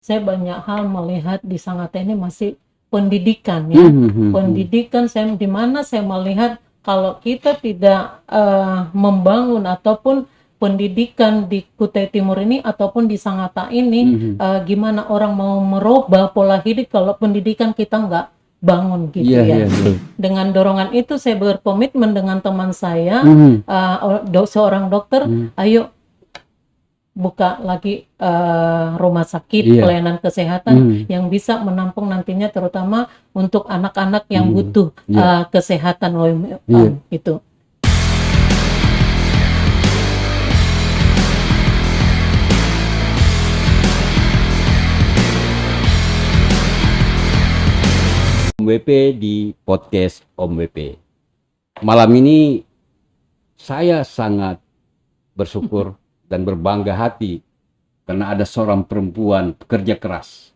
saya banyak hal melihat di Sangatta ini masih pendidikan ya. Pendidikan saya di mana saya melihat kalau kita tidak membangun ataupun pendidikan di Kutai Timur ini ataupun di Sangatta ini, gimana orang mau merubah pola hidup kalau pendidikan kita nggak bangun gitu ya. Dengan dorongan itu saya berkomitmen dengan teman saya, seorang dokter, ayo buka lagi rumah sakit pelayanan kesehatan yang bisa menampung nantinya terutama untuk anak-anak yang butuh kesehatan itu. Om WP di podcast Om WP. Malam ini saya sangat bersyukur dan berbangga hati karena ada seorang perempuan pekerja keras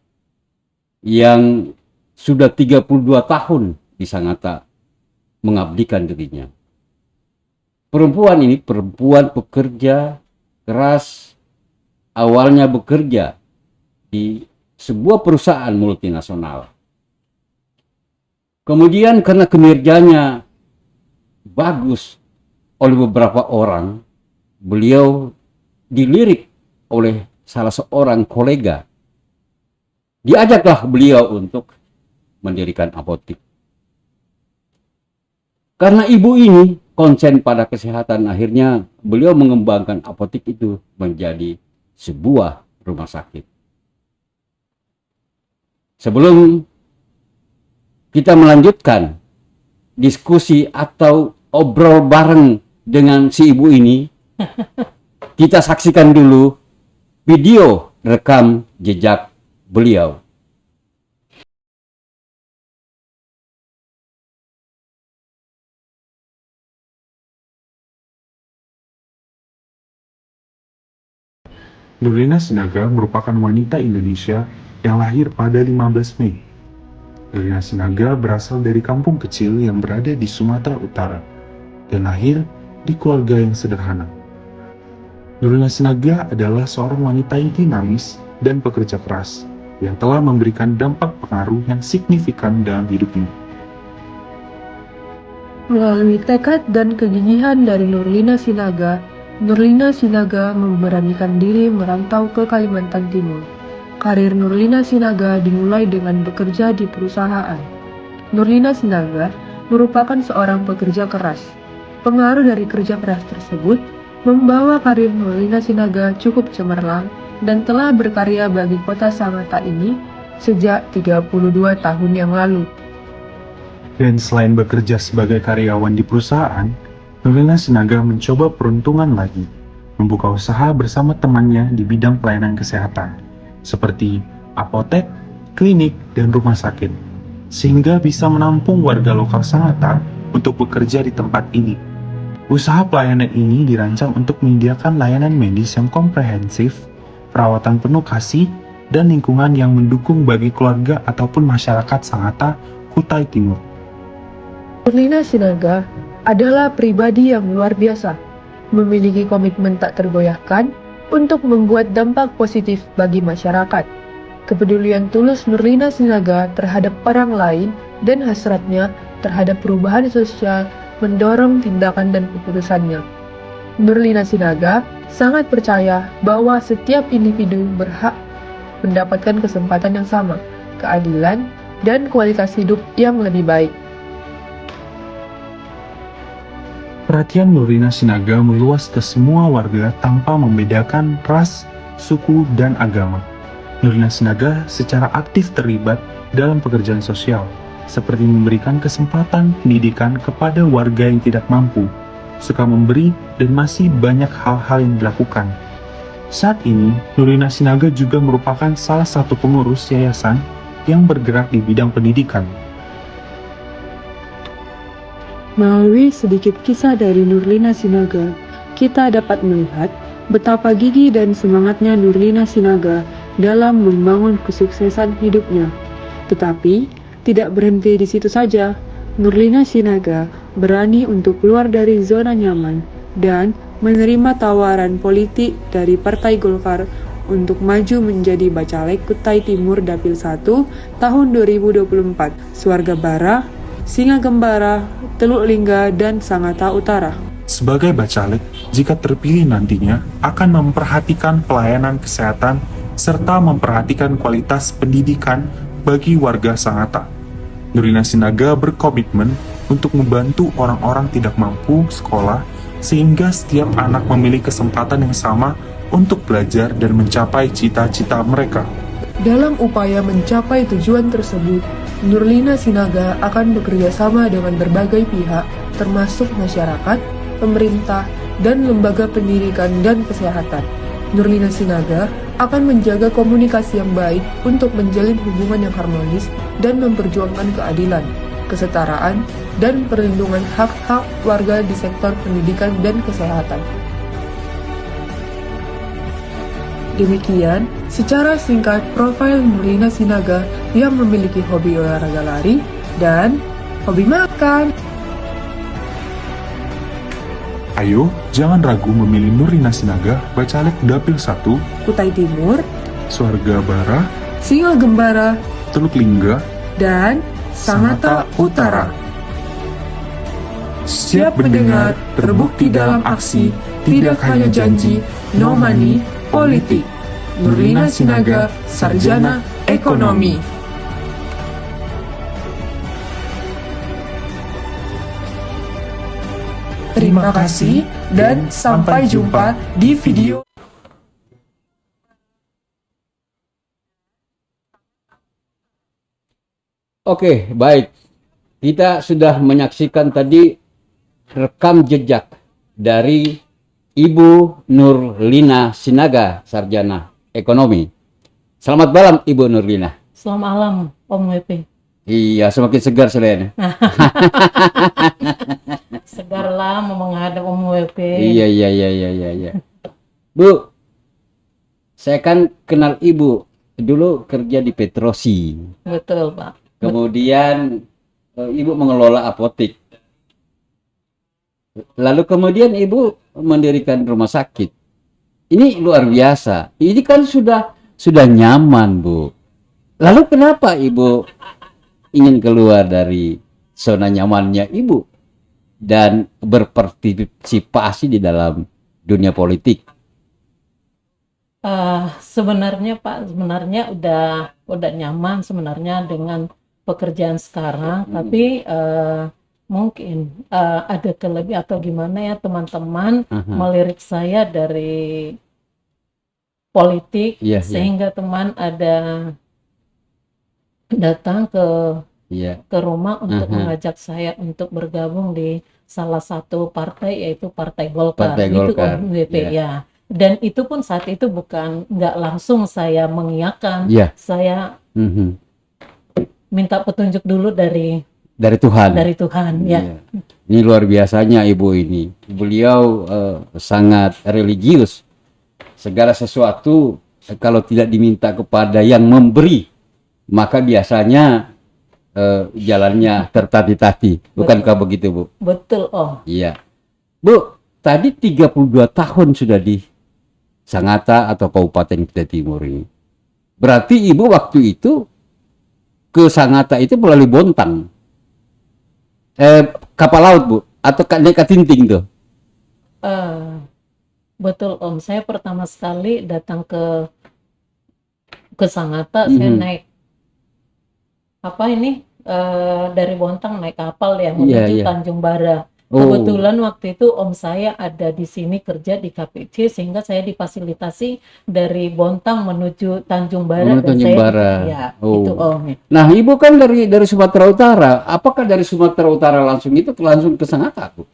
yang sudah 32 tahun di Sangatta mengabdikan dirinya. Perempuan ini perempuan pekerja keras, awalnya bekerja di sebuah perusahaan multinasional. Kemudian karena kinerjanya bagus oleh beberapa orang, beliau dilirik oleh salah seorang kolega. Diajaklah beliau untuk mendirikan apotek. Karena ibu ini konsen pada kesehatan, akhirnya beliau mengembangkan apotek itu menjadi sebuah rumah sakit. Sebelum kita melanjutkan diskusi atau obrol bareng dengan si ibu ini, kita saksikan dulu video rekam jejak beliau. Nurlina Sinaga merupakan wanita Indonesia yang lahir pada 15 Mei. Nurlina Sinaga berasal dari kampung kecil yang berada di Sumatera Utara dan lahir di keluarga yang sederhana. Nurlina Sinaga adalah seorang wanita yang dinamis dan pekerja keras yang telah memberikan dampak pengaruh yang signifikan dalam hidupnya. Melalui tekad dan kegigihan dari Nurlina Sinaga memberanikan diri merantau ke Kalimantan Timur. Karir Nurlina Sinaga dimulai dengan bekerja di perusahaan. Nurlina Sinaga merupakan seorang pekerja keras. Pengaruh dari kerja keras tersebut membawa karir Nurlina Sinaga cukup cemerlang dan telah berkarya bagi kota Sangatta ini sejak 32 tahun yang lalu. Dan selain bekerja sebagai karyawan di perusahaan, Nurlina Sinaga mencoba peruntungan lagi, membuka usaha bersama temannya di bidang pelayanan kesehatan, seperti apotek, klinik, dan rumah sakit, sehingga bisa menampung warga lokal Sangatta untuk bekerja di tempat ini. Usaha pelayanan ini dirancang untuk menyediakan layanan medis yang komprehensif, perawatan penuh kasih, dan lingkungan yang mendukung bagi keluarga ataupun masyarakat Sangatta, Kutai Timur. Nurlina Sinaga adalah pribadi yang luar biasa, memiliki komitmen tak tergoyahkan untuk membuat dampak positif bagi masyarakat. Kepedulian tulus Nurlina Sinaga terhadap orang lain dan hasratnya terhadap perubahan sosial mendorong tindakan dan keputusannya. Nurlina Sinaga sangat percaya bahwa setiap individu berhak mendapatkan kesempatan yang sama, keadilan, dan kualitas hidup yang lebih baik. Perhatian Nurlina Sinaga meluas ke semua warga tanpa membedakan ras, suku, dan agama. Nurlina Sinaga secara aktif terlibat dalam pekerjaan sosial, seperti memberikan kesempatan pendidikan kepada warga yang tidak mampu, suka memberi, dan masih banyak hal-hal yang dilakukan. Saat ini, Nurlina Sinaga juga merupakan salah satu pengurus yayasan yang bergerak di bidang pendidikan. Melalui sedikit kisah dari Nurlina Sinaga, kita dapat melihat betapa gigih dan semangatnya Nurlina Sinaga dalam membangun kesuksesan hidupnya. Tetapi, tidak berhenti di situ saja. Nurlina Sinaga berani untuk keluar dari zona nyaman dan menerima tawaran politik dari Partai Golkar untuk maju menjadi Bacalek Kutai Timur Dapil 1 tahun 2024, Suarga Bara, Singa Gembara, Teluk Lingga, dan Sangatta Utara. Sebagai bacalek, jika terpilih nantinya akan memperhatikan pelayanan kesehatan serta memperhatikan kualitas pendidikan bagi warga Sangatta. Nurlina Sinaga berkomitmen untuk membantu orang-orang tidak mampu sekolah sehingga setiap anak memiliki kesempatan yang sama untuk belajar dan mencapai cita-cita mereka. Dalam upaya mencapai tujuan tersebut, Nurlina Sinaga akan bekerja sama dengan berbagai pihak, termasuk masyarakat, pemerintah, dan lembaga pendidikan dan kesehatan. Nurlina Sinaga akan menjaga komunikasi yang baik untuk menjalin hubungan yang harmonis dan memperjuangkan keadilan, kesetaraan, dan perlindungan hak-hak warga di sektor pendidikan dan kesehatan. Demikian, secara singkat profil Nurlina Sinaga yang memiliki hobi olahraga lari dan hobi makan. Ayo, jangan ragu memilih Nurlina Sinaga Bacalek Dapil 1, Kutai Timur, Suarga Bara, Singa Gembara, Teluk Lingga, dan Sangatta Utara. siap mendengar, terbukti dalam aksi, tidak hanya janji, no money, politik. Nurlina Sinaga, Sarjana Ekonomi. Terima kasih dan sampai jumpa di video. Oke, baik. Kita sudah menyaksikan tadi rekam jejak dari Ibu Nurlina Sinaga, Sarjana Ekonomi. Selamat malam, Ibu Nurlina. Selamat malam, Om WP. Iya, semakin segar selain. Segarlah menghadap Om WP. Iya. Bu, saya kan kenal Ibu dulu kerja di Petrosi. Betul, Pak. Kemudian Ibu mengelola apotek. Lalu kemudian Ibu mendirikan rumah sakit. Ini luar biasa. Ini kan sudah nyaman, Bu. Lalu kenapa Ibu ingin keluar dari zona nyamannya Ibu dan berpartisipasi di dalam dunia politik? Sebenarnya Pak, udah nyaman sebenarnya dengan pekerjaan sekarang, tapi mungkin ada kelebihan atau gimana ya teman-teman melirik saya dari politik, sehingga teman ada datang ke rumah untuk mengajak saya untuk bergabung di salah satu partai, yaitu Partai Golkar. Itu Om WP ya. Dan itu pun saat itu nggak langsung saya mengiyakan. Saya minta petunjuk dulu dari Tuhan. Dari Tuhan, ya. Ini luar biasanya Ibu ini. Beliau sangat religius. Segala sesuatu kalau tidak diminta kepada yang memberi, maka biasanya jalannya tertati-tati. Bukankah begitu, Bu? Betul, Om. Iya. Bu, tadi 32 tahun sudah di Sangatta atau Kabupaten Kutai Timur ini. Berarti Ibu waktu itu ke Sangatta itu melalui Bontang. Kapal laut, Bu, atau naik Katinting tuh? Betul, Om. Saya pertama sekali datang ke Sangatta, saya naik dari Bontang naik kapal ya menuju Tanjung Bara. Kebetulan waktu itu Om saya ada di sini kerja di KPC, sehingga saya difasilitasi dari Bontang menuju Tanjung Bara. Itu Om. Nah, Ibu kan dari Sumatera Utara. Apakah dari Sumatera Utara langsung ke Sangatta, Bu?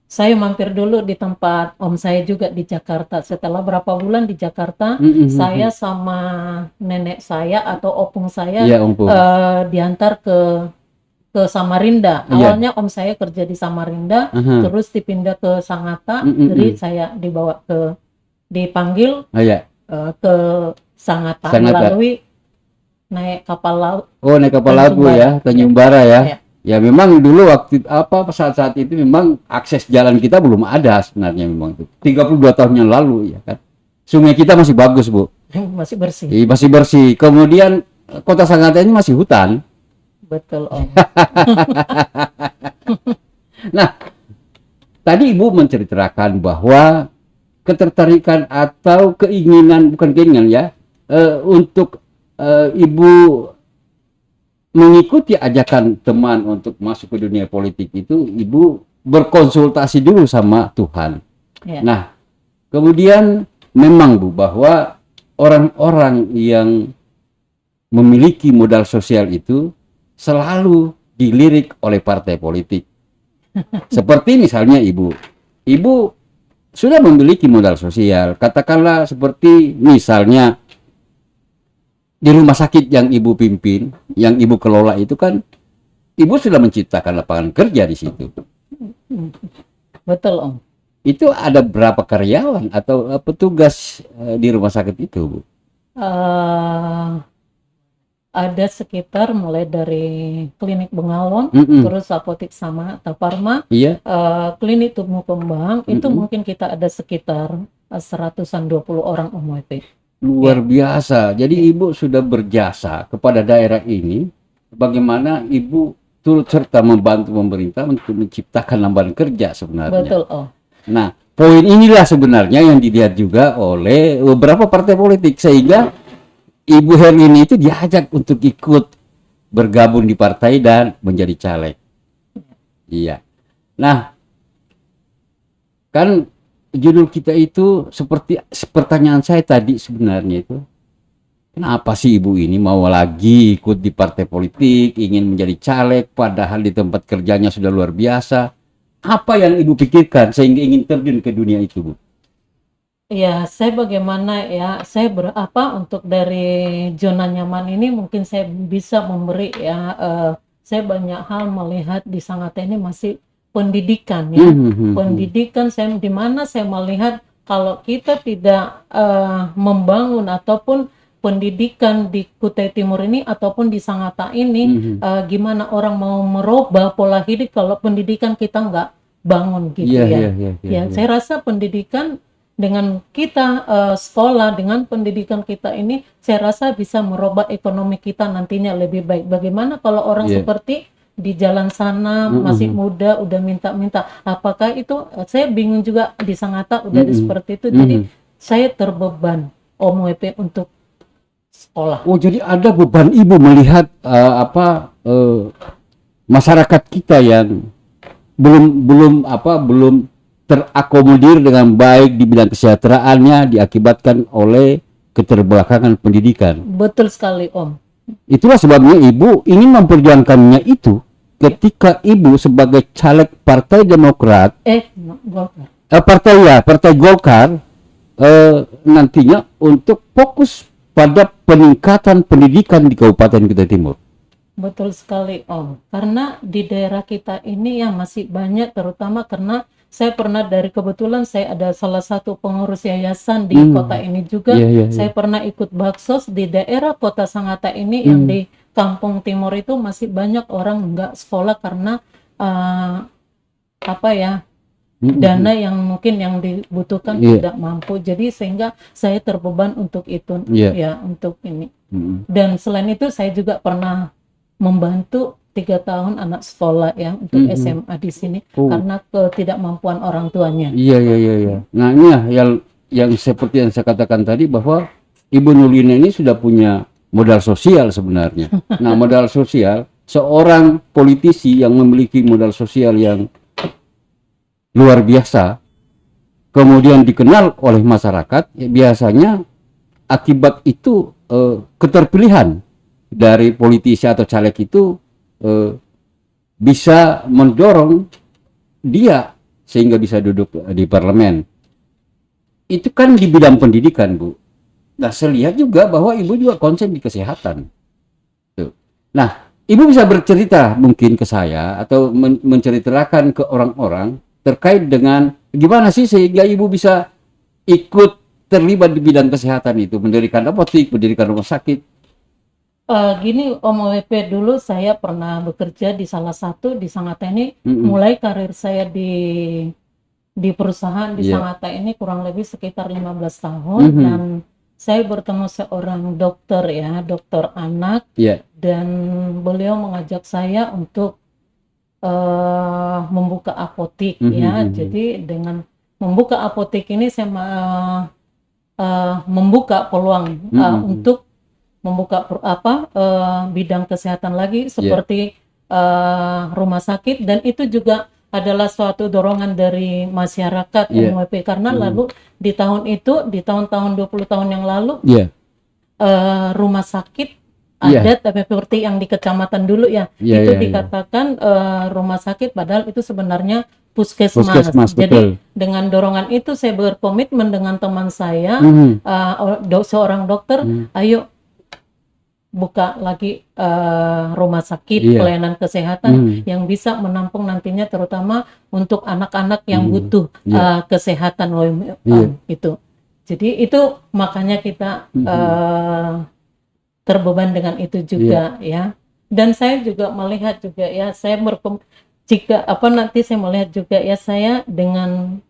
Saya mampir dulu di tempat Om saya juga di Jakarta. Setelah berapa bulan di Jakarta, saya sama nenek saya atau opung saya diantar ke Samarinda. Awalnya Om saya kerja di Samarinda, terus dipindah ke Sangatta, jadi saya dipanggil ke Sangatta melalui naik kapal laut. Oh, naik kapal laut, Bu, ya, Tanjung Bara ya. Ya memang dulu saat itu memang akses jalan kita belum ada sebenarnya, memang itu 32 tahun yang lalu ya kan. Sungai kita masih bagus, Bu. Masih bersih. Masih bersih. Kemudian kota Sangatta ini masih hutan. Betul Om. Nah, tadi Ibu menceritakan bahwa ketertarikan atau keinginan, bukan keinginan ya, untuk Ibu mengikuti ajakan teman untuk masuk ke dunia politik itu, Ibu berkonsultasi dulu sama Tuhan. Ya. Nah, kemudian memang Bu, bahwa orang-orang yang memiliki modal sosial itu selalu dilirik oleh partai politik. Seperti misalnya Ibu sudah memiliki modal sosial, katakanlah seperti misalnya di rumah sakit yang Ibu pimpin, yang Ibu kelola itu kan, Ibu sudah menciptakan lapangan kerja di situ. Betul Om. Itu ada berapa karyawan atau petugas di rumah sakit itu, Bu? Ada sekitar mulai dari klinik Bengalon, terus apotek sama Taparma, Iya. klinik tumbuh kembang, itu Mm-mm. mungkin kita ada sekitar 120 orang Om WP. Luar biasa. Jadi Ibu sudah berjasa kepada daerah ini. Bagaimana Ibu turut serta membantu pemerintah untuk menciptakan lapangan kerja sebenarnya. Betul Om. Nah, poin inilah sebenarnya yang dilihat juga oleh beberapa partai politik, sehingga Ibu Herlina itu diajak untuk ikut bergabung di partai dan menjadi caleg. Iya. Nah, kan judul kita itu seperti pertanyaan saya tadi sebenarnya itu, kenapa sih Ibu ini mau lagi ikut di partai politik, ingin menjadi caleg, padahal di tempat kerjanya sudah luar biasa. Apa yang Ibu pikirkan sehingga ingin terjun ke dunia itu, Bu? Ya, saya bagaimana ya, saya berapa untuk dari zona nyaman ini mungkin saya bisa memberi ya, saya banyak hal melihat di Sangatta ini masih pendidikan ya. Pendidikan saya di mana saya melihat kalau kita tidak membangun ataupun pendidikan di Kutai Timur ini ataupun di Sangatta ini, gimana orang mau merubah pola hidup kalau pendidikan kita nggak bangun gitu ya. Saya rasa pendidikan dengan kita sekolah, dengan pendidikan kita ini, saya rasa bisa merubah ekonomi kita nantinya lebih baik. Bagaimana kalau orang seperti di jalan sana masih muda udah minta-minta, apakah itu saya bingung juga di Sangatta udah seperti itu. Jadi saya terbeban Om WP untuk sekolah. Oh, jadi ada beban Ibu melihat masyarakat kita yang belum terakomodir dengan baik di bidang kesejahteraannya diakibatkan oleh keterbelakangan pendidikan. Betul sekali Om. Itulah sebabnya Ibu ingin memperjuangkannya itu ketika Ibu sebagai caleg Partai Demokrat, Golkar. Partai Golkar, nantinya untuk fokus pada peningkatan pendidikan di Kabupaten Kutai Timur. Betul sekali Om. Karena di daerah kita ini yang masih banyak, terutama karena saya pernah kebetulan saya ada salah satu pengurus yayasan di kota ini juga. Saya pernah ikut baksos di daerah kota Sangatta ini yang di Kampung Timur itu masih banyak orang nggak sekolah karena dana yang mungkin yang dibutuhkan tidak mampu. Jadi sehingga saya terbeban untuk itu ya, untuk ini. Dan selain itu saya juga pernah membantu 3 tahun anak sekolah ya untuk SMA di sini karena ketidakmampuan orang tuanya. Iya. Nah, ini yang seperti yang saya katakan tadi, bahwa Ibu Nurlina ini sudah punya modal sosial sebenarnya. Nah, modal sosial, seorang politisi yang memiliki modal sosial yang luar biasa, kemudian dikenal oleh masyarakat, ya biasanya akibat itu keterpilihan dari politisi atau caleg itu bisa mendorong dia sehingga bisa duduk di parlemen. Itu kan di bidang pendidikan, Bu. Nah, saya lihat juga bahwa Ibu juga konsen di kesehatan. Tuh. Nah, Ibu bisa bercerita mungkin ke saya atau menceritakan ke orang-orang terkait dengan gimana sih sehingga Ibu bisa ikut terlibat di bidang kesehatan itu, mendirikan apotek, mendirikan rumah sakit. Gini Om WP, dulu saya pernah bekerja di salah satu di Sangatta ini, mulai karir saya di perusahaan di Sangatta ini kurang lebih sekitar 15 tahun dan saya bertemu seorang dokter ya, dokter anak, Iya. dan beliau mengajak saya untuk membuka apotek ya. Jadi dengan membuka apotek ini saya membuka peluang untuk membuka bidang kesehatan lagi seperti rumah sakit, dan itu juga adalah suatu dorongan dari masyarakat MWP karena lalu di tahun itu, di tahun-tahun 20 tahun yang lalu rumah sakit ada tapi seperti yang di kecamatan dulu ya, itu dikatakan rumah sakit padahal itu sebenarnya puskesmas. Jadi betul. dengan dorongan itu saya berkomitmen dengan teman saya, seorang dokter, ayo buka lagi rumah sakit pelayanan kesehatan yang bisa menampung nantinya terutama untuk anak-anak yang butuh kesehatan itu. Jadi itu makanya kita terbeban dengan itu juga ya. Dan saya juga melihat juga ya, saya nanti saya melihat juga ya, saya dengan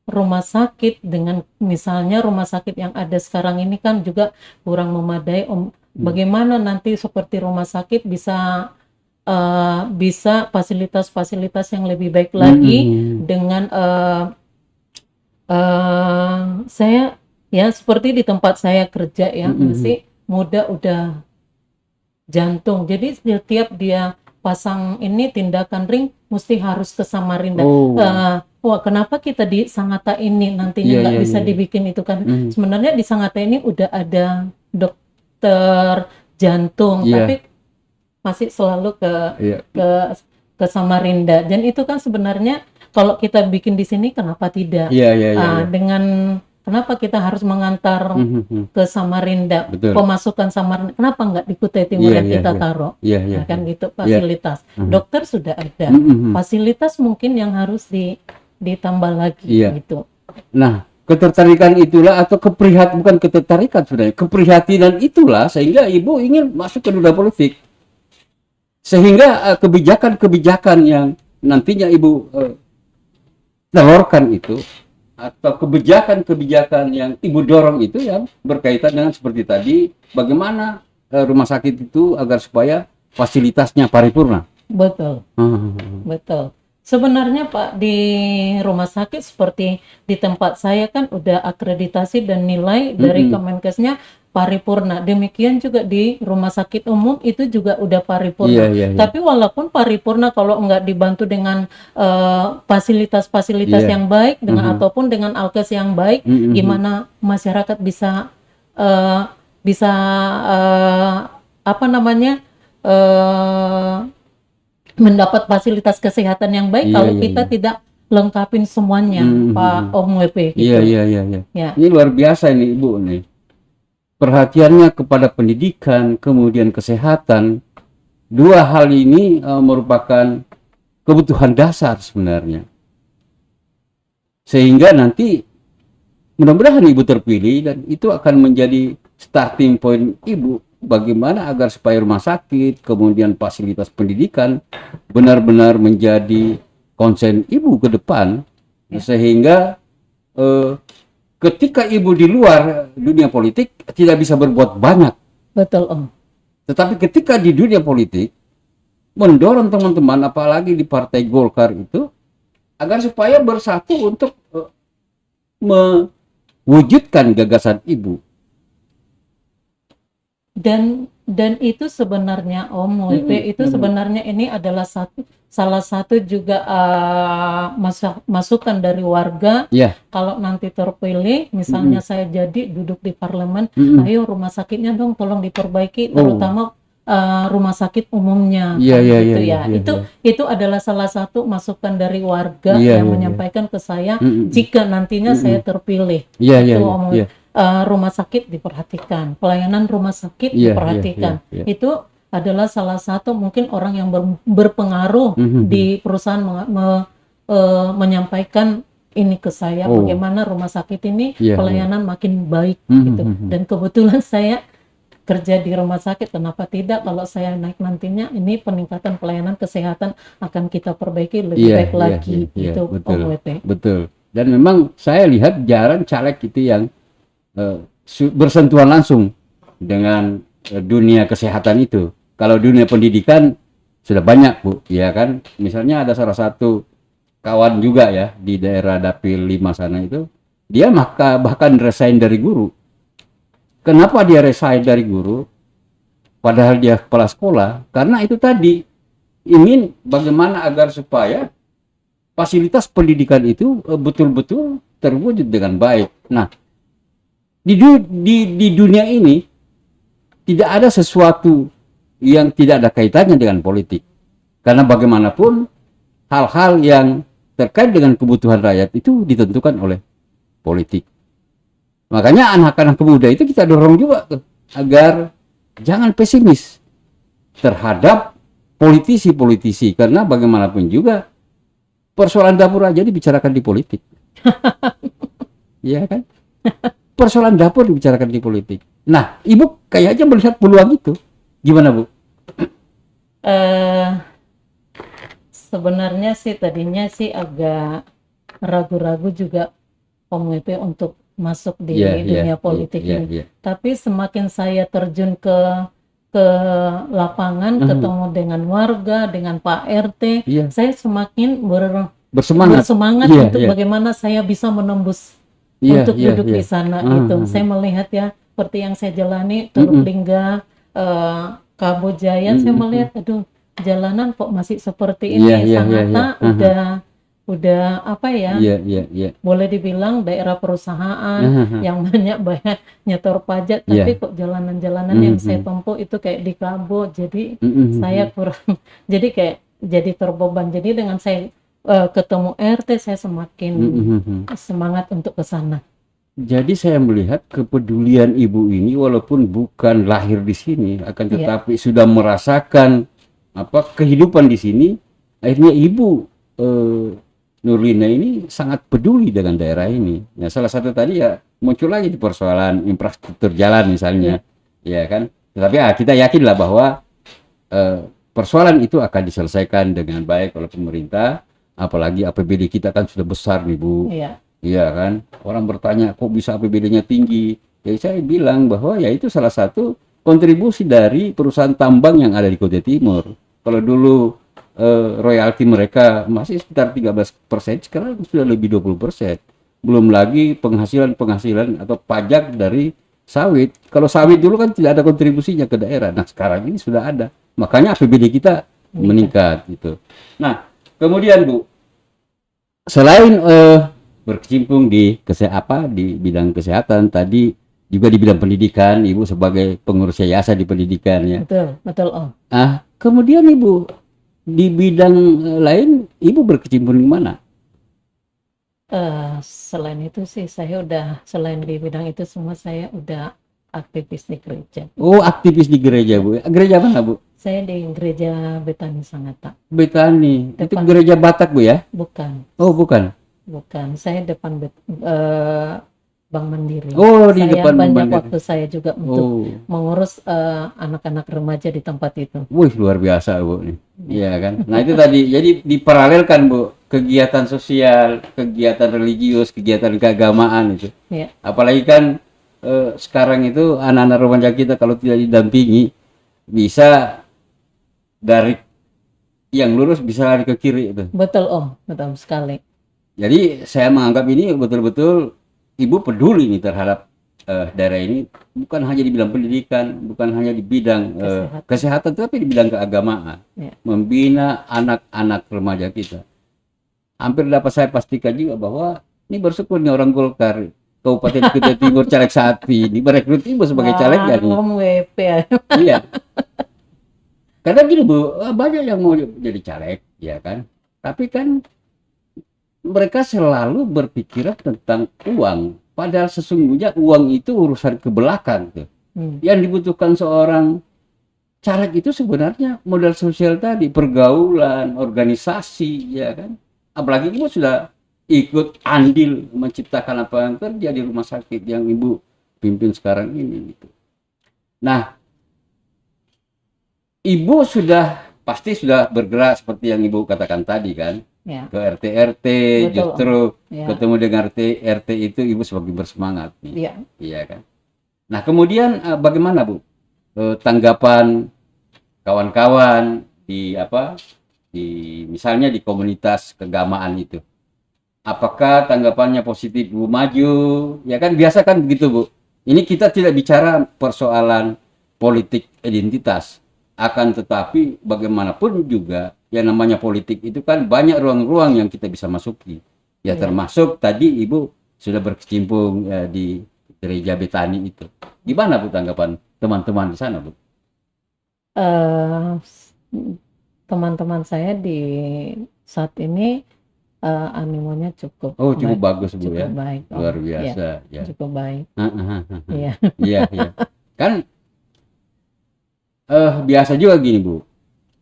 rumah sakit, dengan misalnya rumah sakit yang ada sekarang ini kan juga kurang memadai. Bagaimana nanti seperti rumah sakit bisa fasilitas-fasilitas yang lebih baik lagi dengan saya ya seperti di tempat saya kerja ya, masih muda udah jantung. Jadi setiap dia pasang ini tindakan ring mesti harus ke Samarinda. Wah, kenapa kita di Sangatta ini nantinya nggak bisa dibikin itu kan? Sebenarnya di Sangatta ini udah ada dokter jantung, tapi masih selalu ke Samarinda. Dan itu kan sebenarnya kalau kita bikin di sini kenapa tidak? Dengan kenapa kita harus mengantar ke Samarinda, pemasukan Samarinda, kenapa nggak di Kutai Timur yang kita taruh? Kan gitu fasilitas. Dokter sudah ada, fasilitas mungkin yang harus ditambah lagi gitu. Nah, ketertarikan itulah atau bukan ketertarikan sebenarnya, keprihatinan itulah sehingga ibu ingin masuk ke dunia politik. Sehingga kebijakan-kebijakan yang nantinya ibu telurkan itu, atau kebijakan-kebijakan yang ibu dorong itu yang berkaitan dengan seperti tadi, bagaimana rumah sakit itu agar supaya fasilitasnya paripurna. Betul. Betul. Sebenarnya Pak, di rumah sakit seperti di tempat saya kan udah akreditasi dan nilai dari Kemenkesnya paripurna. Demikian juga di rumah sakit umum itu juga udah paripurna. Tapi walaupun paripurna kalau enggak dibantu dengan fasilitas-fasilitas yang baik dengan ataupun dengan alkes yang baik, gimana masyarakat bisa mendapat fasilitas kesehatan yang baik kalau kita tidak lengkapin semuanya, Pak Om WP. Gitu. Ini luar biasa ini Ibu nih. Perhatiannya kepada pendidikan, kemudian kesehatan. Dua hal ini merupakan kebutuhan dasar sebenarnya. Sehingga nanti mudah-mudahan Ibu terpilih dan itu akan menjadi starting point Ibu. Bagaimana agar supaya rumah sakit, kemudian fasilitas pendidikan benar-benar menjadi konsen Ibu ke depan, sehingga ketika Ibu di luar dunia politik tidak bisa berbuat banyak. Betul Om. Tetapi ketika di dunia politik mendorong teman-teman, apalagi di Partai Golkar itu, agar supaya bersatu untuk mewujudkan gagasan Ibu. Dan itu sebenarnya Om WP itu sebenarnya ini adalah salah satu juga masukan dari warga. Kalau nanti terpilih, misalnya saya jadi duduk di parlemen, ayo rumah sakitnya dong tolong diperbaiki, terutama rumah sakit umumnya. Itu adalah salah satu masukan dari warga yang menyampaikan ke saya jika nantinya saya terpilih. Rumah sakit diperhatikan, pelayanan rumah sakit diperhatikan. Itu adalah salah satu mungkin orang yang berpengaruh di perusahaan menyampaikan ini ke saya, bagaimana rumah sakit ini pelayanan makin baik gitu. Dan kebetulan saya kerja di rumah sakit, kenapa tidak kalau saya naik nantinya ini peningkatan pelayanan kesehatan akan kita perbaiki lebih baik lagi gitu. Betul. Dan memang saya lihat jarang caleg itu yang bersentuhan langsung dengan dunia kesehatan itu. Kalau dunia pendidikan sudah banyak, Bu, ya kan? Misalnya ada salah satu kawan juga ya di daerah Dapil 5 sana itu, dia bahkan resign dari guru. Kenapa dia resign dari guru? Padahal dia kepala sekolah, karena itu tadi ingin bagaimana agar supaya fasilitas pendidikan itu betul-betul terwujud dengan baik. Nah, di dunia ini tidak ada sesuatu yang tidak ada kaitannya dengan politik. Karena bagaimanapun hal-hal yang terkait dengan kebutuhan rakyat itu ditentukan oleh politik. Makanya anak-anak muda itu kita dorong juga tuh, agar jangan pesimis terhadap politisi-politisi, karena bagaimanapun juga persoalan dapur aja dibicarakan di politik. Iya kan? Persoalan dapur dibicarakan di politik. Nah, Ibu kayaknya melihat peluang itu. Gimana, Bu? Sebenarnya sih tadinya sih agak ragu-ragu juga Om Wepe untuk masuk di dunia politik ini. Tapi semakin saya terjun ke lapangan, ketemu dengan warga, dengan Pak RT, saya semakin bersemangat untuk bagaimana saya bisa menembus untuk duduk di sana gitu. Saya melihat ya seperti yang saya jalani Teluk Lingga, Kabojaya, saya melihat aduh jalanan kok masih seperti ini. Sangat udah apa ya, boleh dibilang daerah perusahaan yang banyak nyetor pajak, tapi kok jalanan-jalanan yang saya tempuh itu kayak di Kabo, jadi saya kurang jadi terbeban. Jadi dengan saya ketemu RT, saya semakin semangat untuk ke sana. Jadi saya melihat kepedulian Ibu ini walaupun bukan lahir di sini, akan tetapi sudah merasakan kehidupan di sini. Akhirnya Ibu Nurlina ini sangat peduli dengan daerah ini. Nah, salah satu tadi ya muncul lagi di persoalan infrastruktur jalan misalnya, ya kan. Tetapi kita yakinlah bahwa persoalan itu akan diselesaikan dengan baik oleh pemerintah. Apalagi APBD kita kan sudah besar nih, Bu. Iya kan. Orang bertanya kok bisa APBD-nya tinggi. Jadi saya bilang bahwa ya itu salah satu kontribusi dari perusahaan tambang yang ada di Kutai Timur. Kalau dulu royalti mereka masih sekitar 13%, sekarang sudah lebih 20%. Belum lagi penghasilan atau pajak dari sawit. Kalau sawit dulu kan tidak ada kontribusinya ke daerah. Nah, sekarang ini sudah ada. Makanya APBD kita meningkat gitu. Nah, kemudian Bu, selain berkecimpung di bidang kesehatan, tadi juga di bidang pendidikan, Ibu sebagai pengurus yayasan di pendidikan ya. Betul Om. Kemudian Ibu di bidang lain, Ibu berkecimpung di mana? Selain itu sih selain di bidang itu semua saya udah aktivis di gereja. Oh, aktivis di gereja, Bu. Gereja mana, Bu? Saya di gereja Betani Sangatta. Betani. Itu gereja Batak, Bu ya? Bukan. Oh, bukan. Bukan. Saya depan Bank Mandiri. Oh, di depan Bank Mandiri. Banyak waktu saya juga untuk mengurus anak-anak remaja di tempat itu. Wih, luar biasa, Bu nih. Iya kan? Nah, itu tadi jadi diparalelkan, Bu, kegiatan sosial, kegiatan religius, kegiatan keagamaan itu. Apalagi kan sekarang itu anak-anak remaja kita kalau tidak didampingi bisa dari yang lurus bisa lari ke kiri itu. Betul Om, betul sekali. Jadi saya menganggap ini betul-betul Ibu peduli nih terhadap daerah ini, bukan hanya di bidang pendidikan, bukan hanya di bidang kesehatan, tapi di bidang keagamaan. Membina anak-anak remaja kita. Hampir dapat saya pastikan juga bahwa ini bersyukur nih orang Golkar Kabupaten Kutai Timur caleg Sapi ini merekrut Ibu sebagai calegnya nih. Om WP ya. Iya. Karena gini Bu, banyak yang mau jadi caleg, ya kan. Tapi kan mereka selalu berpikiran tentang uang, padahal sesungguhnya uang itu urusan ke belakang tuh. Yang dibutuhkan seorang caleg itu sebenarnya modal sosial tadi, pergaulan, organisasi, ya kan. Apalagi Ibu sudah ikut andil menciptakan lapangan kerja di rumah sakit yang Ibu pimpin sekarang ini gitu. Nah, Ibu pasti sudah bergerak seperti yang Ibu katakan tadi kan. Ke RT-RT, justru ketemu dengan RT itu Ibu semakin bersemangat nih. Iya kan. Nah, kemudian bagaimana Bu tanggapan kawan-kawan di misalnya di komunitas keagamaan itu? Apakah tanggapannya positif Bu maju? Ya kan biasa kan begitu Bu. Ini kita tidak bicara persoalan politik identitas. Akan tetapi bagaimanapun juga yang namanya politik itu kan banyak ruang-ruang yang kita bisa masuki. Ya termasuk tadi Ibu sudah berkecimpung di gereja Betani itu. Gimana Bu tanggapan teman-teman di sana Bu? Teman-teman saya di saat ini animonya cukup Cukup bagus Bu cukup ya. baik, Om. Luar biasa ya. Cukup baik. Iya. Iya, iya. Kan biasa juga gini Bu.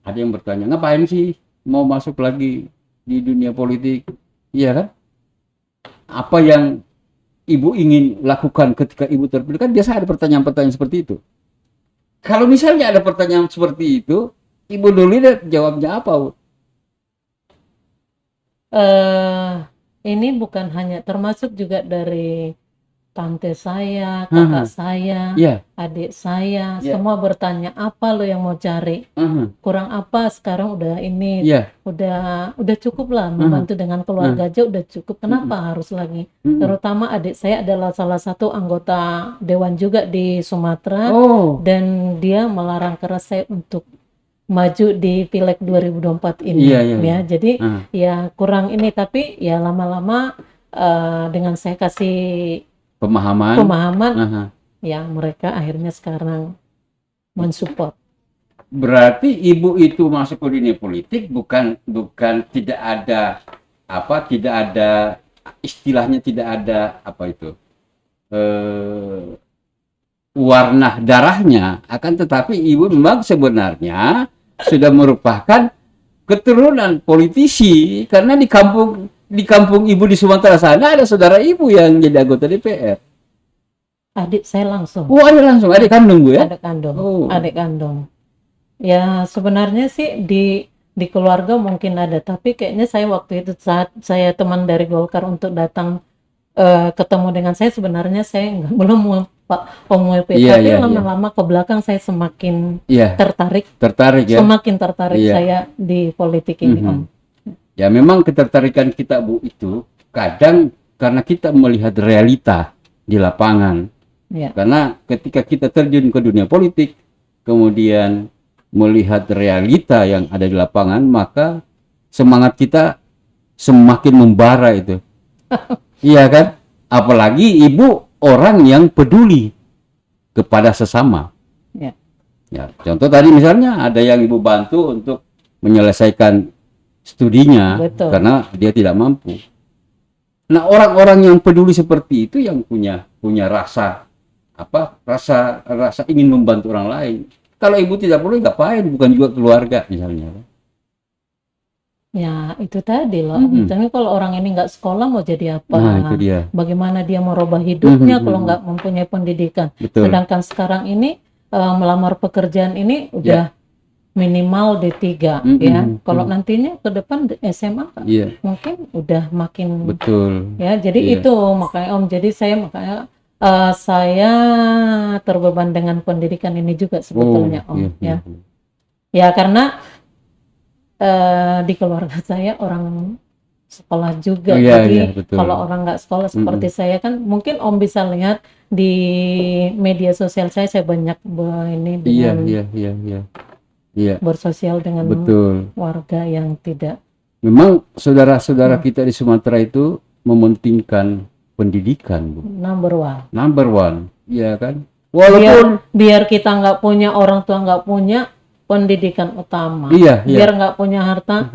Ada yang bertanya, ngapain sih mau masuk lagi di dunia politik? Iya kan? Apa yang Ibu ingin lakukan ketika Ibu terpilih? Kan biasa ada pertanyaan-pertanyaan seperti itu. Kalau misalnya ada pertanyaan seperti itu, Ibu dulu deh jawabnya apa Bu? Ini bukan hanya termasuk juga dari tante saya, kakak saya, adik saya, semua bertanya apa lo yang mau cari, kurang apa sekarang udah ini, udah cukup lah membantu dengan keluarga aja udah cukup, kenapa harus lagi? Terutama adik saya adalah salah satu anggota dewan juga di Sumatera dan dia melarang keras saya untuk maju di Pileg 2024 ini, ya. Jadi ya kurang ini, tapi ya lama-lama dengan saya kasih pemahaman, ya mereka akhirnya sekarang mensupport. Berarti Ibu itu masuk ke dunia politik bukan tidak ada istilahnya, tidak ada warna darahnya, akan tetapi Ibu memang sebenarnya sudah merupakan keturunan politisi, karena di kampung Ibu di Sumatera sana ada saudara Ibu yang jadi anggota DPR. Adik saya langsung. Ada langsung, adik kandung Bu ya? Adik kandung. Adik kandung. Ya sebenarnya sih di keluarga mungkin ada, tapi kayaknya saya waktu itu saat saya teman dari Golkar untuk datang ketemu dengan saya, sebenarnya saya belum Om WP, tapi lama-lama ke belakang saya semakin tertarik ya. Semakin tertarik saya di politik ini, Om. Ya memang ketertarikan kita Bu itu kadang karena kita melihat realita di lapangan. Karena ketika kita terjun ke dunia politik, kemudian melihat realita yang ada di lapangan, maka semangat kita semakin membara itu. Iya kan? Apalagi Ibu orang yang peduli kepada sesama. Ya, contoh tadi misalnya ada yang Ibu bantu untuk menyelesaikan studinya. Betul. Karena dia tidak mampu. Nah, orang-orang yang peduli seperti itu yang punya rasa ingin membantu orang lain. Kalau Ibu tidak perlu, ngapain? Bukan juga keluarga misalnya. Ya itu tadi loh, misalnya kalau orang ini nggak sekolah mau jadi apa? Nah, itu dia. Bagaimana dia merubah hidupnya kalau nggak mempunyai pendidikan? Betul. Sedangkan sekarang ini melamar pekerjaan ini udah minimal D3 ya. Kalau nantinya ke depan SMA mungkin udah makin. Betul. Ya jadi itu makanya Om. Jadi saya terbeban dengan pendidikan ini juga sebetulnya Om. Ya karena di keluarga saya orang sekolah juga, jadi kalau orang nggak sekolah seperti saya kan, mungkin Om bisa lihat di media sosial saya banyak bersosial dengan warga yang tidak. Memang saudara-saudara kita di Sumatera itu mementingkan pendidikan Bu. Number one, iya kan? Walaupun biar kita nggak punya, orang tua nggak punya, pendidikan utama. Biar nggak punya harta,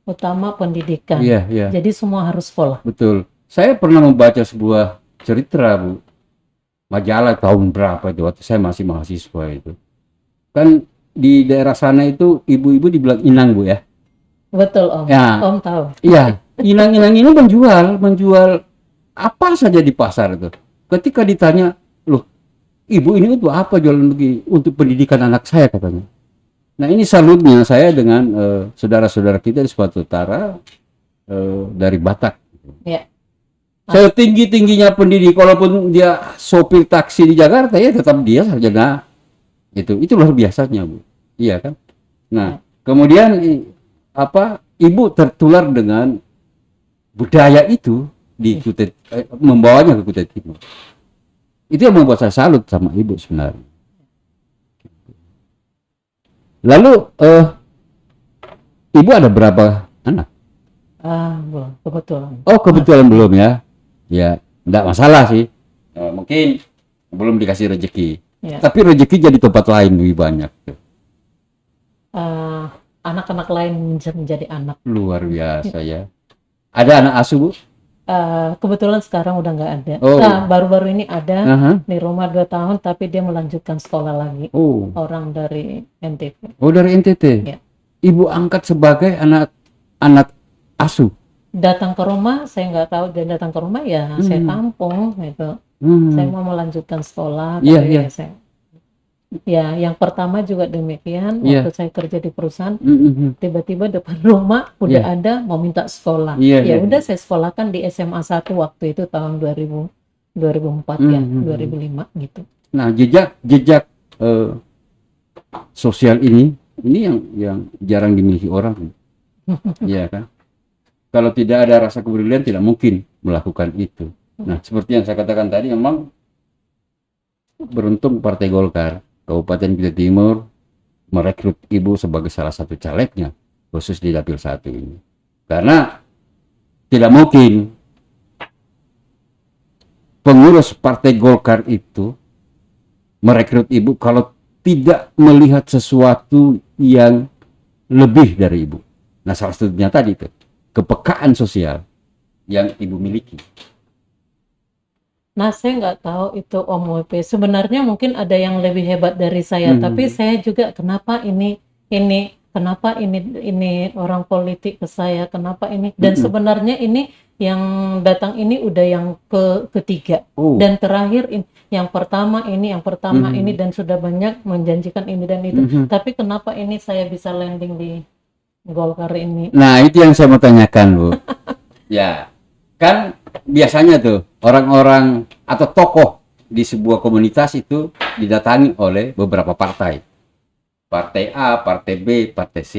utama pendidikan. Jadi semua harus sekolah. Betul. Saya pernah membaca sebuah cerita Bu, majalah tahun berapa itu, waktu saya masih mahasiswa itu. Kan di daerah sana itu ibu-ibu dibilang inang Bu ya. Betul Om. Ya. Om tahu. Iya. Inang-inang ini menjual apa saja di pasar itu. Ketika ditanya, loh, Ibu ini untuk apa jualan begini? Untuk pendidikan anak saya katanya. Nah ini salutnya saya dengan saudara-saudara kita di Sumatera Utara dari Batak. Setinggi-tingginya pendidik, walaupun dia sopir taksi di Jakarta, ya tetap dia sarjana. Itu luar biasanya, Bu. Iya kan? Nah, kemudian ibu tertular dengan budaya itu di Kutai, membawanya ke Kutai Timur. Itu yang membuat saya salut sama ibu sebenarnya. Lalu ibu ada berapa anak? Belum, kebetulan. Oh, kebetulan belum ya. Ya, enggak masalah sih. Mungkin belum dikasih rezeki. Ya. Tapi rezeki jadi tempat lain lebih banyak. Anak-anak lain menjadi anak. Luar biasa ya. Ada anak asuh, Bu? Kebetulan sekarang udah nggak ada. Oh. Baru-baru ini ada Aha. di rumah 2 tahun, tapi dia melanjutkan sekolah lagi. Oh. Orang dari NTT. Oh, dari NTT. Ya. Ibu angkat sebagai anak asuh. Datang ke rumah, saya nggak tahu dia datang ke rumah ya, saya tampung gitu. Saya mau melanjutkan sekolah, Iya, tapi iya. Ya, yang pertama juga demikian. Iya. Waktu saya kerja di perusahaan, tiba-tiba depan rumah udah Iya. ada mau minta sekolah. Iya, Ya iya. udah saya sekolahkan di SMA 1 waktu itu tahun 2004 ya, 2005 gitu. Nah, jejak sosial ini yang jarang dimiliki orang. Iya kan? Kalau tidak ada rasa kepedulian, tidak mungkin melakukan itu. Nah, seperti yang saya katakan tadi, memang beruntung Partai Golkar Kabupaten Kutai Timur merekrut ibu sebagai salah satu calegnya, khusus di Dapil 1 ini. Karena tidak mungkin pengurus Partai Golkar itu merekrut ibu kalau tidak melihat sesuatu yang lebih dari ibu. Nah, salah satunya tadi itu kepekaan sosial yang ibu miliki. Nah, saya nggak tahu itu Om WP. Sebenarnya mungkin ada yang lebih hebat dari saya, tapi saya juga kenapa ini orang politik ke saya, kenapa ini? Dan sebenarnya ini yang datang ini udah yang ketiga. Dan terakhir yang pertama ini dan sudah banyak menjanjikan ini dan itu. Tapi kenapa ini saya bisa landing di Golkar ini? Nah, itu yang saya mau tanyakan, Bu. Ya, kan biasanya tuh orang-orang atau tokoh di sebuah komunitas itu didatangi oleh beberapa partai. Partai A, Partai B, Partai C.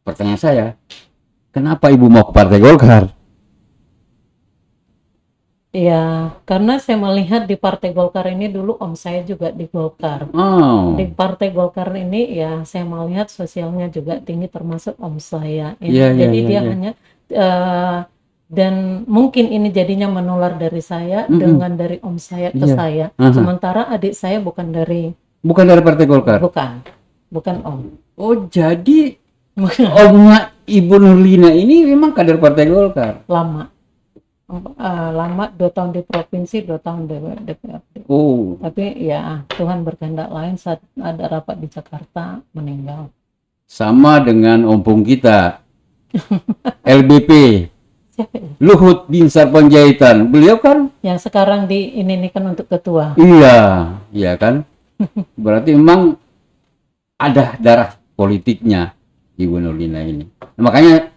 Pertanyaan saya, kenapa ibu mau ke Partai Golkar? Ya, karena saya melihat di Partai Golkar ini dulu om saya juga di Golkar. Oh, Di Partai Golkar ini ya saya melihat sosialnya juga tinggi termasuk om saya. Iya, Jadi iya, dia iya. hanya dan mungkin ini jadinya menular dari saya dengan dari om saya ke Iya. saya. Aha. Sementara adik saya bukan dari bukan dari Partai Golkar. bukan om. Oh, jadi omnya Ibu Nurlina ini memang kader Partai Golkar. lama 2 tahun di provinsi, 2 tahun di DPRD. Oh, Tapi ya Tuhan berkehendak lain, saat ada rapat di Jakarta meninggal. sama dengan ompong kita. LBP, Siapa ini? Luhut Binsar Panjaitan. Beliau kan Yang sekarang ini kan untuk ketua. iya kan? Berarti memang ada darah politiknya Ibu Nurlina ini. Nah, makanya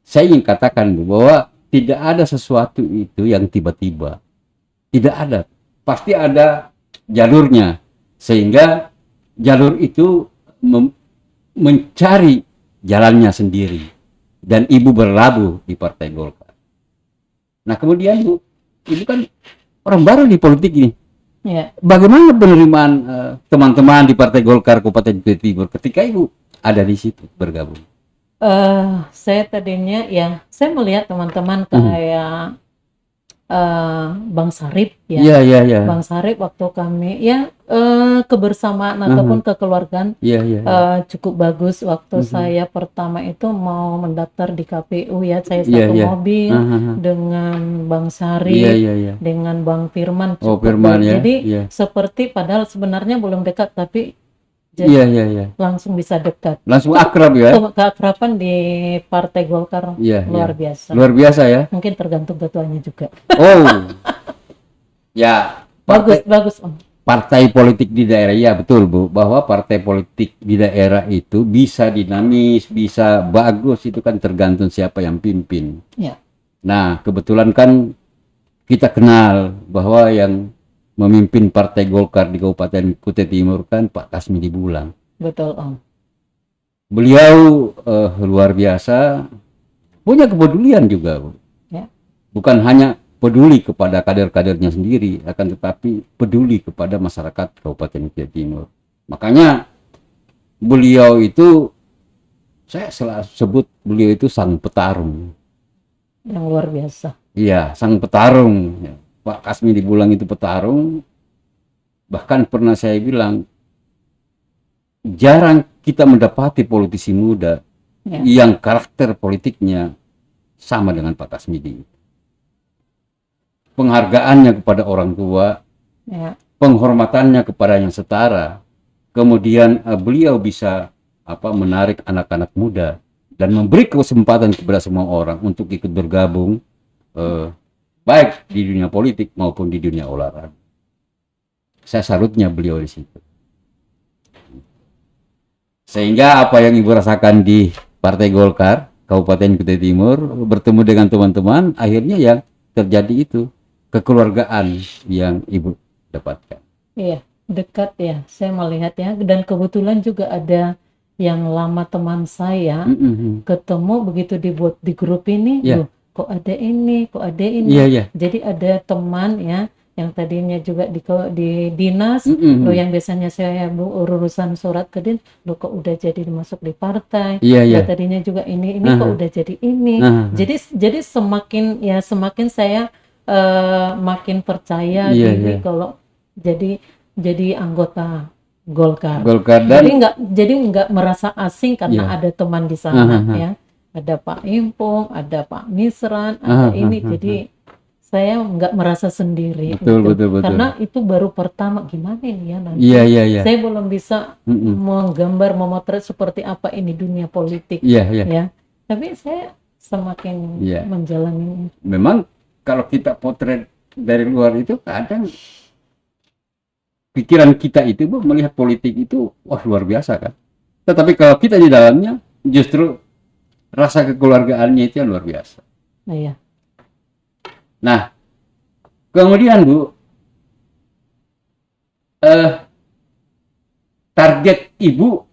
saya ingin katakan bahwa tidak ada sesuatu itu yang tiba-tiba. Tidak ada. Pasti ada jalurnya. Sehingga jalur itu mencari jalannya sendiri. Dan ibu berlabuh di Partai Golkar. Nah, kemudian ibu kan orang baru di politik ini. Ya, Bagaimana penerimaan teman-teman di Partai Golkar Kabupaten Kutai Timur ketika ibu ada di situ bergabung? saya tadinya ya saya melihat teman-teman kayak Bang Sarip ya. Iya. Bang Sarip waktu kami ya kebersamaan ataupun kekeluargaan Iya. cukup bagus waktu saya pertama itu mau mendaftar di KPU ya, saya Iya, satu iya. mobil dengan Bang Sarip, Iya. dengan Bang Firman Oh, cukup Firman baik. ya. Jadi Iya. seperti padahal sebenarnya belum dekat tapi jadi Iya. langsung bisa dekat. Langsung akrab ya. Keakraban di Partai Golkar Iya, luar iya. biasa. Luar biasa ya. Mungkin tergantung ketuanya juga. Oh. Ya, Bagus Om. partai politik di daerah, ya betul Bu, bahwa partai politik di daerah itu bisa dinamis, bisa bagus, itu kan tergantung siapa yang pimpin. Ya. Nah, kebetulan kan kita kenal bahwa yang memimpin Partai Golkar di Kabupaten Kutai Timur kan Pak Kasmidi Bulang. Betul Om. Beliau luar biasa, punya kepedulian juga, Bu. Ya. Bukan hanya peduli kepada kader-kadernya sendiri, akan tetapi peduli kepada masyarakat Kabupaten Kutai Timur. Makanya beliau itu, saya selalu sebut beliau itu sang petarung. Yang luar biasa. Iya, sang petarung. Ya. Pak Kasmidi Bulang itu petarung. Bahkan pernah saya bilang, jarang kita mendapati politisi muda yang karakter politiknya sama dengan Pak Kasmidi. Penghargaannya kepada orang tua, penghormatannya kepada yang setara, kemudian beliau bisa menarik anak-anak muda dan memberi kesempatan kepada semua orang untuk ikut bergabung, baik di dunia politik maupun di dunia olahraga. Saya salutnya beliau di situ. Sehingga apa yang Ibu rasakan di Partai Golkar Kabupaten Kutai Timur, bertemu dengan teman-teman, akhirnya yang terjadi itu kekeluargaan yang Ibu dapatkan. Iya, dekat ya, saya melihat ya, dan kebetulan juga ada yang lama teman saya ketemu begitu dibuat di grup ini, loh, kok ada ini, jadi ada teman ya yang tadinya juga di dinas, loh yang biasanya saya urusan surat ke din, loh kok udah jadi masuk di partai, tadinya juga ini kok udah jadi ini, jadi semakin saya makin percaya diri kalau jadi anggota Golkar dan jadi nggak merasa asing karena ada teman di sana ya, ada Pak Impung, ada Pak Misran, ada ini, jadi saya nggak merasa sendiri. Betul. Karena itu baru pertama, gimana ini ya nanti. Saya belum bisa menggambar, memotret seperti apa ini dunia politik. Ya. Tapi saya semakin menjalani. Memang kalau kita potret dari luar itu kadang pikiran kita itu, Bu, melihat politik itu wah luar biasa kan. Tetapi kalau kita di dalamnya justru rasa kekeluargaannya itu yang luar biasa. Iya. Nah, kemudian Bu, target Ibu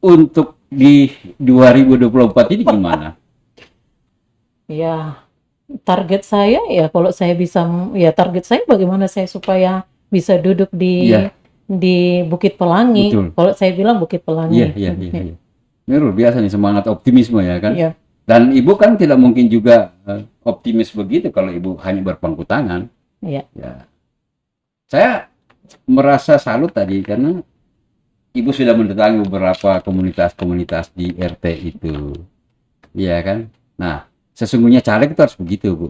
untuk di 2024 ini gimana? Ya, target saya ya kalau saya bisa, ya target saya bagaimana saya supaya bisa duduk di Bukit Pelangi. Betul. Kalau saya bilang Bukit Pelangi. Iya. Ini luar biasa nih, semangat optimisme ya kan. Iya. Dan Ibu kan tidak mungkin juga optimis begitu kalau Ibu hanya berpangku tangan. Iya. Ya. Saya merasa salut tadi karena Ibu sudah mendatangi beberapa komunitas-komunitas di RT itu. Iya kan? Nah, sesungguhnya caleg itu harus begitu, Bu.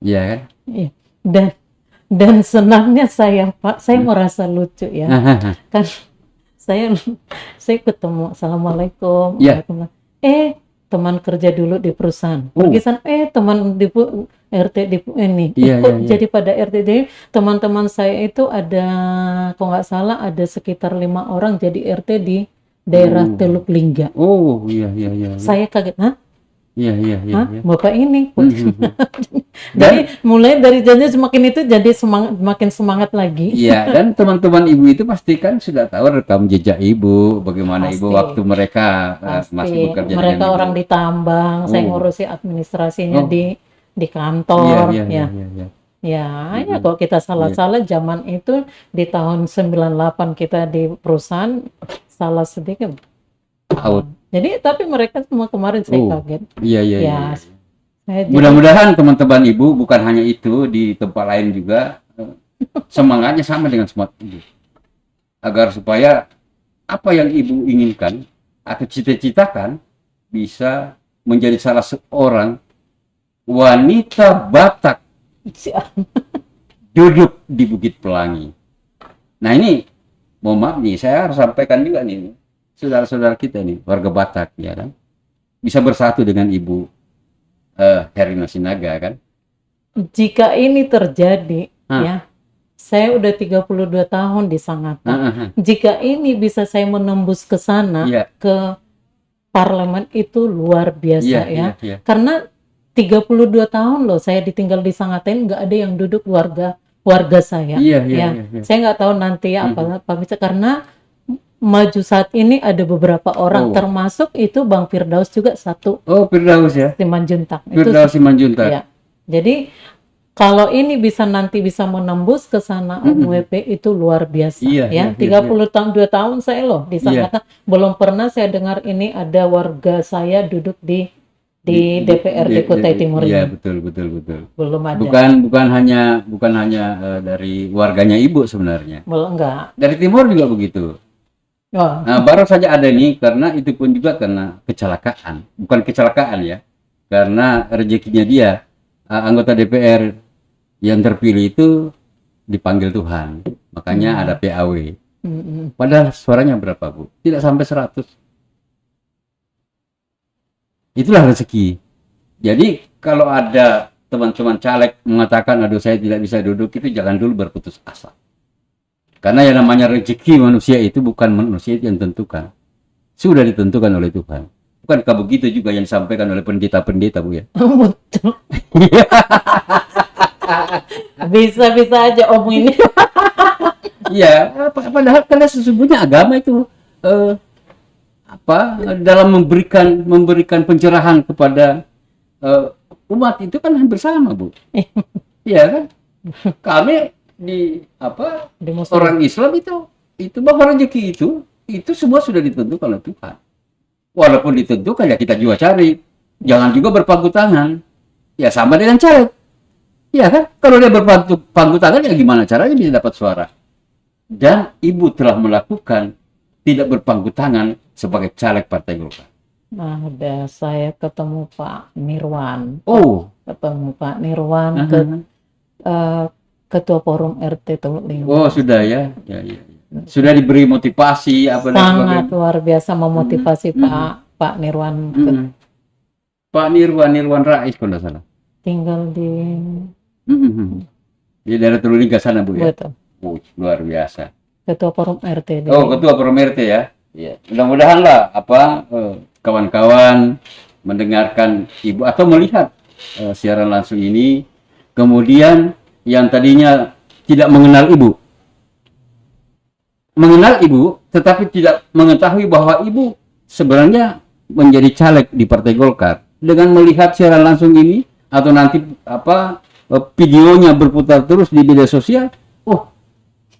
Iya kan? Iya. Dan senangnya saya, Pak, saya merasa lucu ya. Kan saya ketemu, Assalamualaikum. Teman kerja dulu di perusahaan. Pergi sana, teman di RT di ini. Jadi pada RT teman-teman saya itu ada, kalau nggak salah ada sekitar 5 orang jadi RT di daerah Teluk Lingga. Iya. Saya kaget, Iya. Bapak ini. Jadi mulai dari janji semakin itu jadi makin semangat lagi. Iya, dan teman-teman Ibu itu pasti kan sudah tahu rekam jejak Ibu, bagaimana Ibu waktu mereka masih bekerja. Mereka orang di tambang, saya ngurusi administrasinya di kantor. Iya. Ya, kalau kita salah-salah zaman itu di tahun 98 kita di perusahaan salah sedikit out. Jadi tapi mereka semua kemarin saya kaget. Iya. Mudah-mudahan teman-teman Ibu bukan hanya itu, di tempat lain juga semangatnya sama dengan semangat Ibu. Agar supaya apa yang Ibu inginkan atau cita-citakan bisa menjadi salah seorang wanita Batak duduk di Bukit Pelangi. Nah ini, mohon maaf nih, saya harus sampaikan juga nih, saudara-saudara kita nih, warga Batak ya kan, bisa bersatu dengan Ibu Herlina Sinaga kan. Jika ini terjadi ya, saya udah 32 tahun di Sangatta. Jika ini bisa saya menembus ke sana, ke parlemen, itu luar biasa ya. Karena 32 tahun loh saya ditinggal di Sangaten, nggak ada yang duduk warga saya. Iya. Saya nggak tahu nanti apa bisa, karena maju saat ini ada beberapa orang, Oh. termasuk itu Bang Firdaus juga satu, Oh, Firdaus ya. Simanjuntak. Firdaus Simanjuntak. Ya. Jadi kalau ini nanti bisa menembus ke sana Om WP, itu luar biasa. Iya. 32 tahun saya loh di Sangatta, belum pernah saya dengar ini ada warga saya duduk di DPRD Kutai Timur Iya, ini. betul. Belum ada. Bukan hanya dari warganya Ibu sebenarnya. Belum, enggak. Dari timur juga begitu. Oh, Nah, baru saja ada nih, karena itu pun juga karena kecelakaan. Bukan kecelakaan ya. Karena rezekinya dia, anggota DPR yang terpilih itu dipanggil Tuhan. Makanya ada PAW. Padahal suaranya berapa, Bu? Tidak sampai 100. Itulah rezeki. Jadi kalau ada teman-teman caleg mengatakan, aduh saya tidak bisa duduk, itu jangan dulu berputus asa. Karena yang namanya rezeki manusia itu bukan manusia yang tentukan. Sudah ditentukan oleh Tuhan. Bukankah begitu juga yang disampaikan oleh pendeta-pendeta, Bu ya? betul. Bisa-bisa aja Om ini. Iya, padahal karena sesungguhnya agama itu dalam memberikan pencerahan kepada umat itu kan hampir sama, Bu. Iya kan? Kami di Muslim. orang Islam itu bahwa rezeki itu semua sudah ditentukan oleh Tuhan. Walaupun ditentukan ya kita juga cari. Jangan juga berpangku tangan. Ya sama dengan caleg. Ya kan? Kalau dia berpangku tangan ya gimana caranya bisa dapat suara? Dan Ibu telah melakukan tidak berpangku tangan sebagai caleg Partai Golkar. Nah, udah saya ketemu Pak Nirwan. Oh. Ketemu Pak Nirwan, Ketua Forum RT Teluk Linggo. Oh, sudah ya. Ya. Sudah diberi motivasi apa dan Sangat sebagainya. luar biasa memotivasi Pak Nirwan. Pak Nirwan Rais kalau tidak salah. Tinggal di Di daerah Teluk Linggo sana, Bu ya. betul. Luar biasa. Ketua Forum RT. Ketua Forum RT ya. Ya. Mudah-mudahan lah kawan-kawan mendengarkan Ibu atau melihat siaran langsung ini, kemudian yang tadinya tidak mengenal Ibu, tetapi tidak mengetahui bahwa Ibu sebenarnya menjadi caleg di Partai Golkar, dengan melihat siaran langsung ini atau nanti videonya berputar terus di media sosial, oh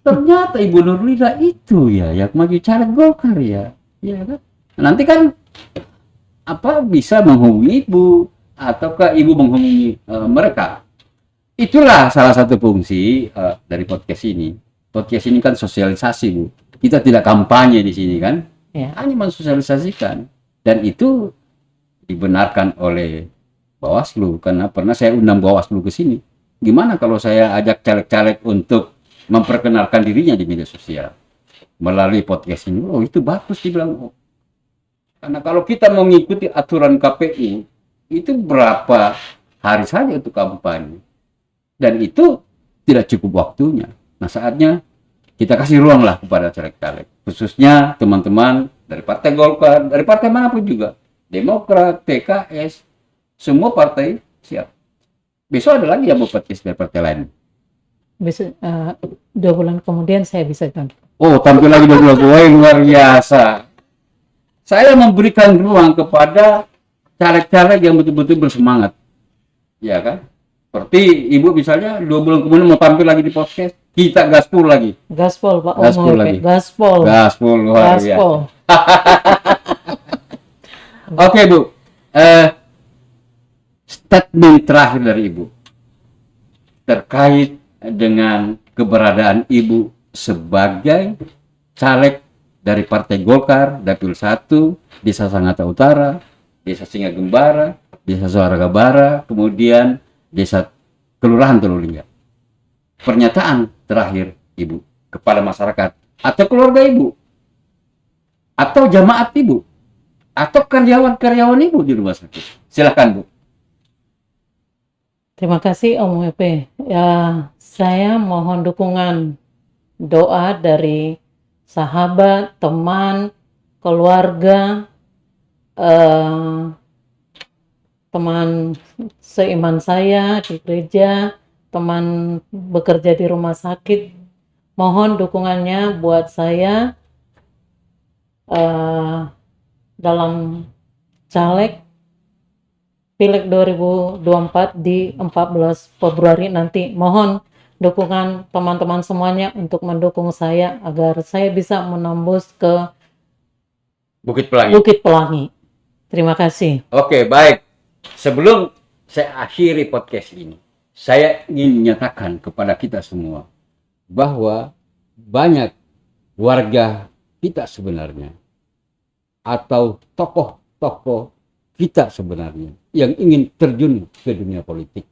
ternyata Ibu Nurlina itu ya yang maju caleg Golkar ya kan? Nanti kan bisa menghubungi Ibu ataukah Ibu menghubungi mereka. Itulah salah satu fungsi dari podcast ini. Podcast ini kan sosialisasi, Bu. Kita tidak kampanye di sini kan, hanya mensosialisasikan. Dan itu dibenarkan oleh Bawaslu, karena pernah saya undang Bawaslu ke sini. Gimana kalau saya ajak caleg-caleg untuk memperkenalkan dirinya di media sosial melalui podcast ini? Oh, itu bagus dibilang. Karena kalau kita mengikuti aturan KPU, itu berapa hari saja untuk kampanye. Dan itu tidak cukup waktunya. Nah, saatnya kita kasih ruang lah kepada caleg-caleg, khususnya teman-teman dari Partai Golkar, dari partai manapun juga, Demokrat, PKS, semua partai siap. Besok ada lagi yang mau podcast dari partai lain. Besok 2 bulan kemudian saya bisa tampil. Oh, tampil lagi 2 bulan. Wah, luar biasa. Saya memberikan ruang kepada caleg-caleg yang betul-betul bersemangat. Ya kan? Seperti Ibu misalnya 2 bulan kemudian mau tampil lagi di podcast, kita gaspol lagi. Gaspol Pak. Gaspol lagi. Gaspol luar biasa. Oke, Bu. Statement terakhir dari Ibu terkait dengan keberadaan Ibu sebagai caleg dari Partai Golkar, Dapil 1, Desa Sangatta Utara, Desa Singgagembara, Desa Suaragabara, kemudian Desa Kelurahan Teluk Lingga. Pernyataan terakhir Ibu kepada masyarakat atau keluarga Ibu atau jamaat Ibu atau karyawan-karyawan Ibu di rumah sakit. Silakan, Bu. Terima kasih Om WP. Ya, saya mohon dukungan doa dari sahabat, teman, keluarga, teman seiman saya di gereja, teman bekerja di rumah sakit. Mohon dukungannya buat saya dalam caleg Pileg 2024 di 14 Februari nanti. Mohon dukungan teman-teman semuanya untuk mendukung saya agar saya bisa menembus ke Bukit Pelangi. Bukit Pelangi. Terima kasih. Oke, baik. Sebelum saya akhiri podcast ini, saya ingin menyatakan kepada kita semua bahwa banyak warga kita sebenarnya atau tokoh-tokoh kita sebenarnya yang ingin terjun ke dunia politik.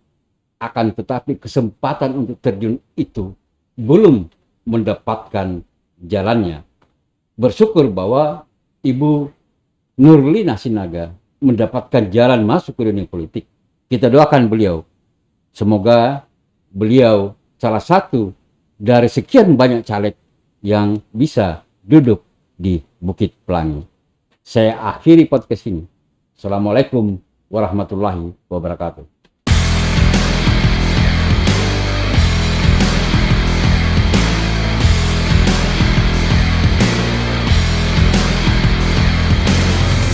Akan tetapi kesempatan untuk terjun itu belum mendapatkan jalannya. Bersyukur bahwa Ibu Nurlina Sinaga mendapatkan jalan masuk ke dunia politik. Kita doakan beliau. Semoga beliau salah satu dari sekian banyak caleg yang bisa duduk di Bukit Pelangi. Saya akhiri podcast ini. Assalamualaikum warahmatullahi wabarakatuh.